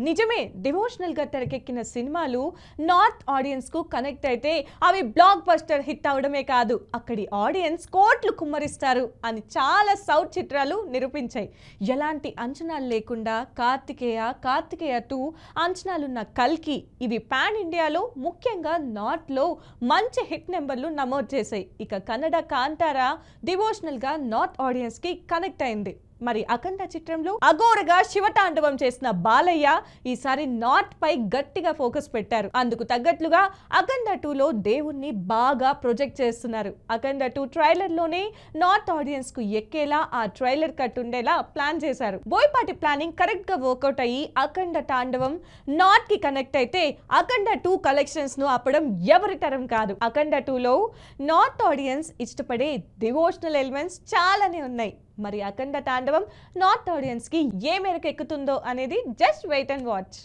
నిజమే డివోషనల్ గా తెరకెక్కిన సినిమాలు నార్త్ ఆడియన్స్ కు కనెక్ట్ అయితే అవి బ్లాక్ బస్టర్ హిట్ అవడమే కాదు అక్కడి ఆడియన్స్ కోట్లు కుమ్మరిస్తారు అని చాలా సౌత్ చిత్రాలు నిరూపించాయి. ఎలాంటి అంచనాలు లేకుండా కార్తికేయ 2 అంచనాలున్న కల్కి ఇవి పాన్ ఇండియాలో ముఖ్యంగా నార్త్ లో మంచి హిట్ నెంబర్లు నమోదు చేశాయి. ఇక కన్నడ కాంతారా డివోషనల్ గా నార్త్ ఆడియన్స్ కి కనెక్ట్ అయింది. మరి అఖండ చిత్రంలో అఘోరగా శివతాండవం చేసిన బాలయ్య ఈసారి నార్త్ పై గట్టిగా ఫోకస్ పెట్టారు. అందుకు తగ్గట్లుగా అఖండ 2లో దేవుణ్ణి బాగా ప్రొజెక్ట్ చేస్తున్నారు. అఖండ 2 ట్రైలర్ లోనే నార్త్ ఆడియన్స్ కు ఎక్కేలా ఆ ట్రైలర్ కట్ ఉండేలా ప్లాన్ చేశారు. బోయపాటి ప్లానింగ్ కరెక్ట్ గా వర్కౌట్ అయ్యి అఖండ తాండవం నార్త్ కి కనెక్ట్ అయితే అఖండ 2 కలెక్షన్స్ ను ఆపడం ఎవరి తరం కాదు. అఖండ 2లో నార్త్ ఆడియన్స్ ఇష్టపడే డివోషనల్ ఎలిమెంట్స్ చాలానే ఉన్నాయి. మరి అఖండ తాండవం నార్త్ ఆడియన్స్ కి ఏ మేరకు ఎక్కుతుందో అనేది జస్ట్ వెయిట్ అండ్ వాచ్.